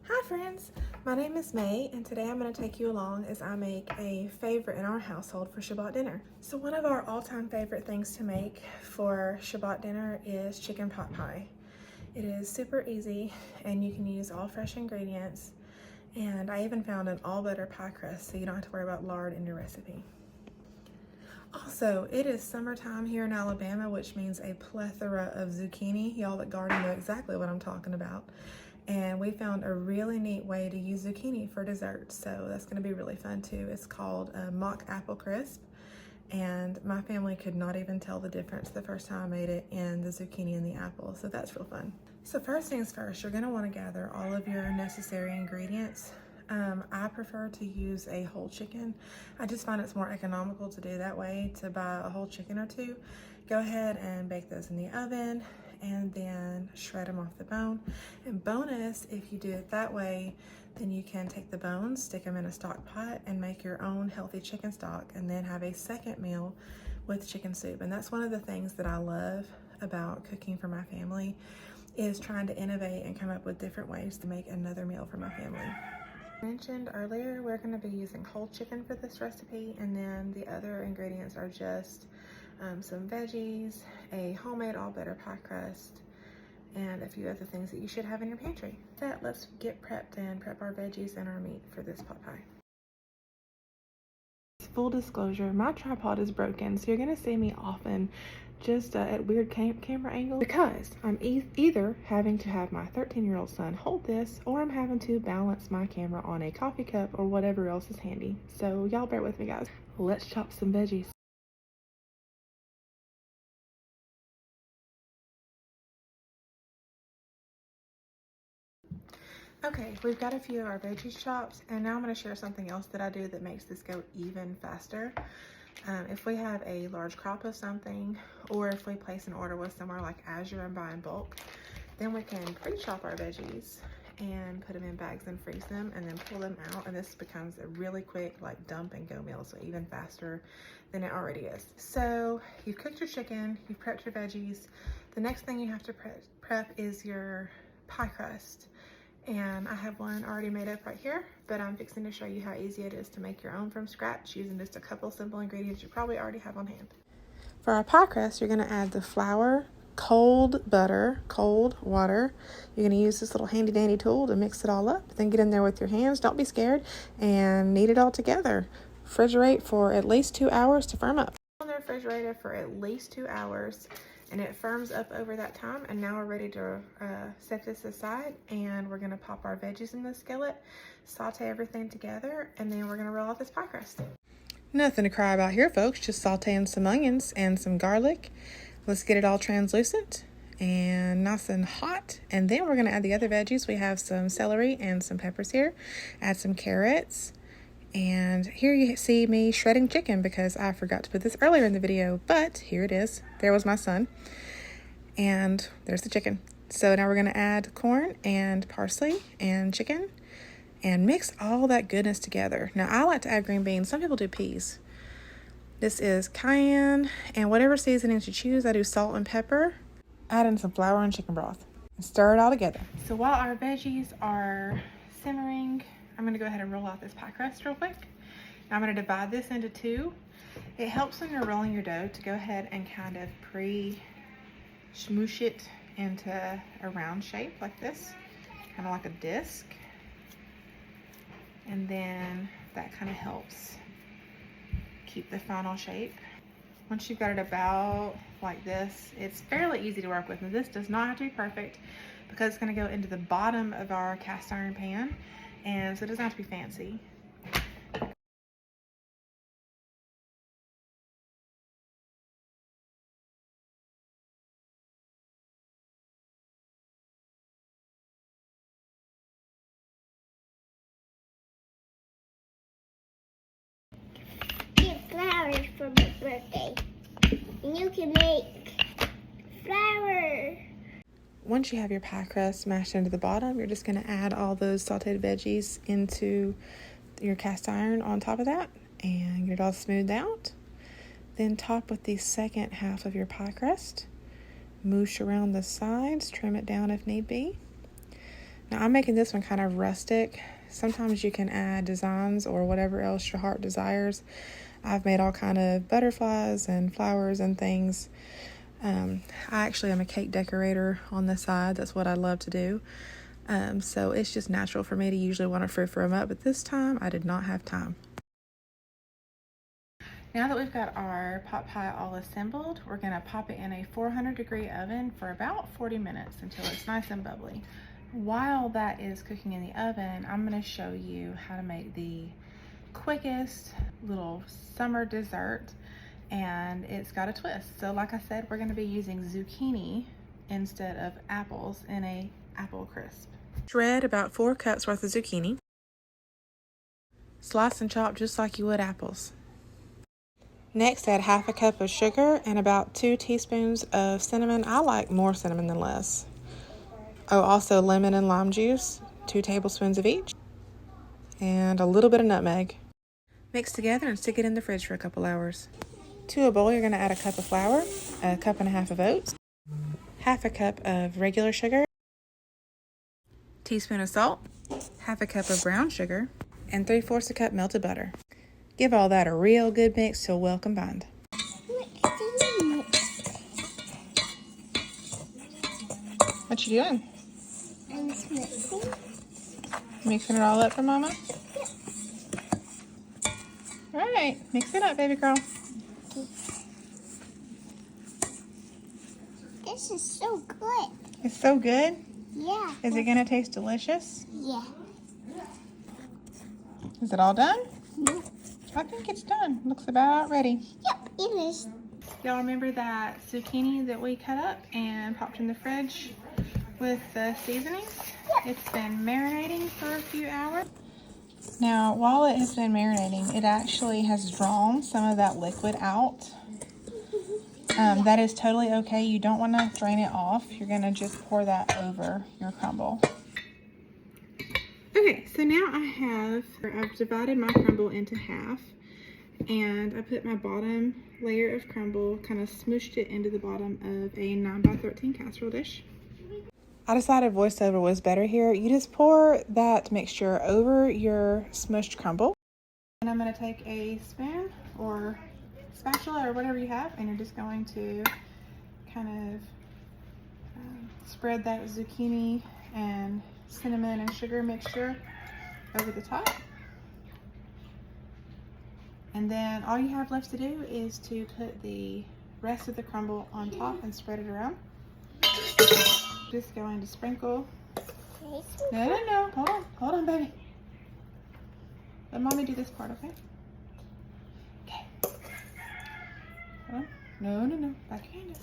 Hi friends, my name is May and today I'm going to take you along as I make a favorite in our household for Shabbat dinner. So one of our all-time favorite things to make for Shabbat dinner is chicken pot pie. It is super easy and you can use all fresh ingredients, and I even found an all butter pie crust so you don't have to worry about lard in your recipe. Also, it is summertime here in Alabama, which means a plethora of zucchini. Y'all that garden know exactly what I'm talking about. And we found a really neat way to use zucchini for dessert, so that's going to be really fun too. It's called mock apple crisp, and my family could not even tell the difference the first time I made it in the zucchini and the apple, so that's real fun. So first things first, you're going to want to gather all of your necessary ingredients. I prefer to use a whole chicken. I just find it's more economical to do that way, to buy a whole chicken or two. Go ahead and bake those in the oven and then shred them off the bone. And bonus, if you do it that way, then you can take the bones, stick them in a stock pot, and make your own healthy chicken stock, and then have a second meal with chicken soup. And that's one of the things that I love about cooking for my family, is trying to innovate and come up with different ways to make another meal for my family. Mentioned earlier, we're going to be using whole chicken for this recipe, and then the other ingredients are just some veggies, a homemade all butter pie crust, and a few other things that you should have in your pantry. Let's get prepped and prep our veggies and our meat for this pot pie. Full disclosure, my tripod is broken, so you're going to see me often just at weird camera angles, because I'm either having to have my 13-year-old son hold this, or I'm having to balance my camera on a coffee cup or whatever else is handy. So y'all bear with me, guys. Let's chop some veggies. Okay, we've got a few of our veggies chopped, and now I'm going to share something else that I do that makes this go even faster. If we have a large crop of something, or if we place an order with somewhere like Azure and buy in bulk, then we can pre-chop our veggies and put them in bags and freeze them, and then pull them out, and this becomes a really quick like dump and go meal, so even faster than it already is. So you've cooked your chicken, you've prepped your veggies. The next thing you have to prep is your pie crust. And I have one already made up right here, but I'm fixing to show you how easy it is to make your own from scratch using just a couple simple ingredients you probably already have on hand. For our pie crust, you're going to add the flour, cold butter, cold water. You're going to use this little handy dandy tool to mix it all up. Then get in there with your hands, don't be scared, and knead it all together. Refrigerate for at least 2 hours to firm up. On the refrigerator for at least 2 hours, and it firms up over that time. And now we're ready to set this aside, and we're gonna pop our veggies in the skillet, saute everything together, and then we're gonna roll out this pie crust. Nothing to cry about here, folks. Just sauteing some onions and some garlic. Let's get it all translucent and nice and hot, and then we're gonna add the other veggies. We have some celery and some peppers here. Add some carrots. And here you see me shredding chicken, because I forgot to put this earlier in the video, but here it is. There was my son. And there's the chicken. So now we're going to add corn and parsley and chicken and mix all that goodness together. Now I like to add green beans. Some people do peas. This is cayenne, and whatever seasonings you choose. I do salt and pepper. Add in some flour and chicken broth and stir it all together. So while our veggies are simmering, I'm going to go ahead and roll out this pie crust real quick. Now I'm going to divide this into two. It helps when you're rolling your dough to go ahead and kind of smoosh it into a round shape like this, kind of like a disc. And then that kind of helps keep the final shape. Once you've got it about like this, it's fairly easy to work with. And this does not have to be perfect, because it's going to go into the bottom of our cast iron pan. And so it doesn't have to be fancy. Get flowers for my birthday. And you can make flowers. Once you have your pie crust mashed into the bottom, you're just going to add all those sauteed veggies into your cast iron on top of that and get it all smoothed out. Then top with the second half of your pie crust. Moosh around the sides, trim it down if need be. Now I'm making this one kind of rustic. Sometimes you can add designs or whatever else your heart desires. I've made all kind of butterflies and flowers and things. I actually am a cake decorator on the side. That's what I love to do. So it's just natural for me to usually want to frou-frou them up, but this time I did not have time. Now that we've got our pot pie all assembled, we're going to pop it in a 400-degree oven for about 40 minutes until it's nice and bubbly. While that is cooking in the oven, I'm going to show you how to make the quickest little summer dessert, and it's got a twist. So like I said, we're going to be using zucchini instead of apples in a apple crisp. Shred about 4 cups worth of zucchini. Slice and chop just like you would apples. Next, add half a cup of sugar and about 2 teaspoons of cinnamon. I like more cinnamon than less. Oh, also lemon and lime juice, 2 tablespoons of each, and a little bit of nutmeg. Mix together and stick it in the fridge for a couple hours. To a bowl, you're going to add a cup of flour, a cup and a half of oats, half a cup of regular sugar, teaspoon of salt, half a cup of brown sugar, and 3/4 cup melted butter. Give all that a real good mix till well combined. What you doing? I'm mixing. Mixing it all up for Mama? All right, mix it up, baby girl. This is so good. It's so good. Yeah. Is it gonna taste delicious? Yeah. Is it all done? No. I think it's done. Looks about ready. Yep, it is. Y'all remember that zucchini that we cut up and popped in the fridge with the seasonings? It's been marinating for a few hours. Now, while it has been marinating, it actually has drawn some of that liquid out. That is totally okay. You don't want to drain it off. You're going to just pour that over your crumble. Okay, so now I've divided my crumble into half, and I put my bottom layer of crumble, kind of smooshed it into the bottom of a 9x13 casserole dish. I decided voiceover was better here. You just pour that mixture over your smushed crumble. And I'm going to take a spoon or spatula or whatever you have, and you're just going to kind of spread that zucchini and cinnamon and sugar mixture over the top. And then all you have left to do is to put the rest of the crumble on top and spread it around. Just going to sprinkle. No. Hold on, baby. Let Mommy do this part, okay? Okay. No. Back your hand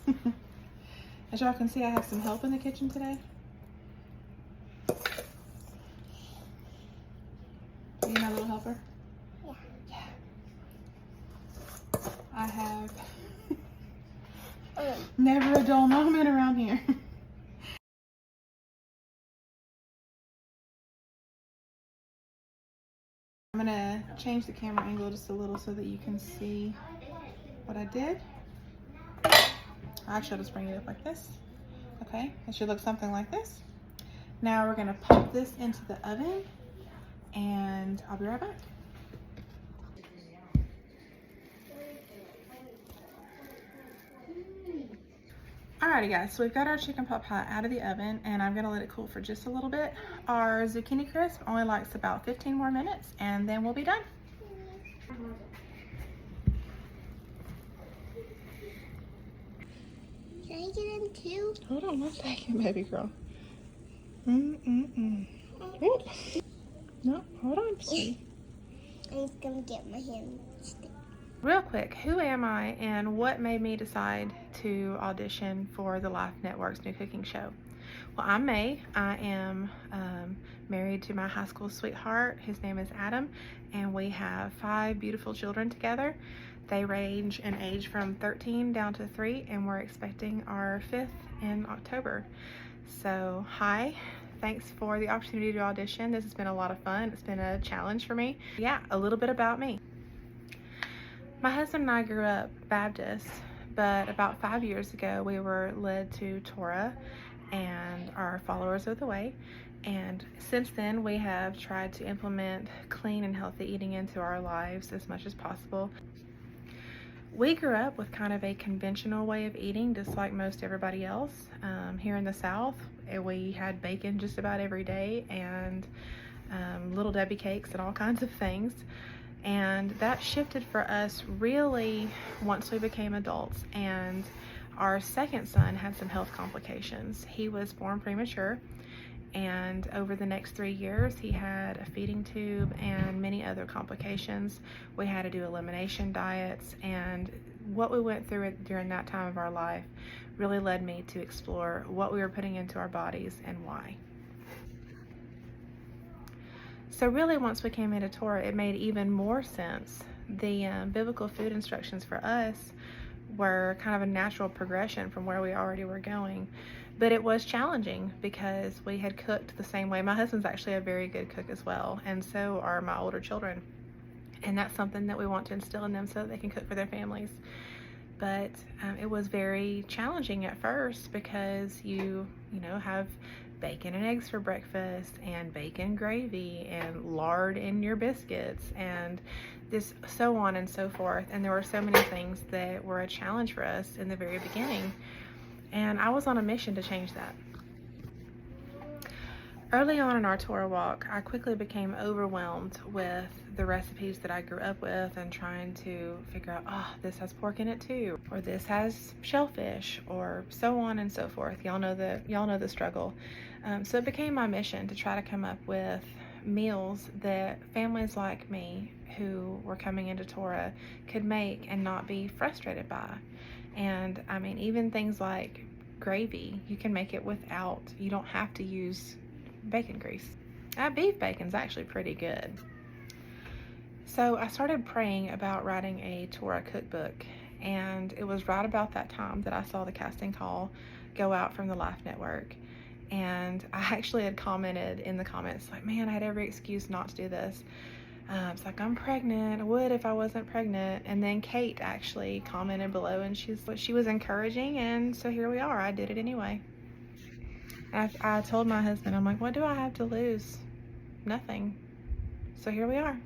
up. As y'all can see, I have some help in the kitchen today. Are you my little helper? Yeah. I have never a dull moment around here. I'm gonna change the camera angle just a little so that you can see what I did. Actually, I'll just bring it up like this. Okay, it should look something like this. Now we're gonna pop this into the oven, and I'll be right back. Alrighty guys, so we've got our chicken pot pie out of the oven, and I'm gonna let it cool for just a little bit. Our zucchini crisp only likes about 15 more minutes, and then we'll be done. Can I get in too? Hold on one second, baby girl. Ooh. No, hold on, sweetie. I'm gonna get my hand stick. Real quick, who am I and what made me decide to audition for the Life Network's new cooking show? Well, I'm May. I am married to my high school sweetheart. His name is Adam, and we have 5 beautiful children together. They range in age from 13 down to 3, and we're expecting our 5th in October. So, hi. Thanks for the opportunity to audition. This has been a lot of fun. It's been a challenge for me. Yeah, a little bit about me. My husband and I grew up Baptist, but about 5 years ago, we were led to Torah and our followers of the way. And since then, we have tried to implement clean and healthy eating into our lives as much as possible. We grew up with kind of a conventional way of eating, just like most everybody else. Here in the South, we had bacon just about every day, and Little Debbie cakes and all kinds of things. And that shifted for us really once we became adults, and our second son had some health complications. He was born premature, and over the next 3 years he had a feeding tube and many other complications. We had to do elimination diets, and what we went through during that time of our life really led me to explore what we were putting into our bodies and why. So really, once we came into Torah, it made even more sense. The biblical food instructions for us were kind of a natural progression from where we already were going. But it was challenging because we had cooked the same way. My husband's actually a very good cook as well, and so are my older children. And that's something that we want to instill in them so that they can cook for their families. But it was very challenging at first because you have bacon and eggs for breakfast, and bacon gravy, and lard in your biscuits, and this so on and so forth. And there were so many things that were a challenge for us in the very beginning, and I was on a mission to change that. Early on in our Torah walk, I quickly became overwhelmed with the recipes that I grew up with, and trying to figure out, oh, this has pork in it too, or this has shellfish, or so on and so forth. Y'all know the struggle. So it became my mission to try to come up with meals that families like me who were coming into Torah could make and not be frustrated by. And I mean, even things like gravy, you can make it without, you don't have to use bacon grease. Beef bacon's actually pretty good. So I started praying about writing a Torah cookbook, and it was right about that time that I saw the casting call go out from the Life Network. And I actually had commented in the comments, like, man, I had every excuse not to do this. It's like, I'm pregnant. I would if I wasn't pregnant. And then Kate actually commented below, and she was encouraging, and so here we are. I did it anyway. I told my husband, I'm like, what do I have to lose? Nothing. So here we are.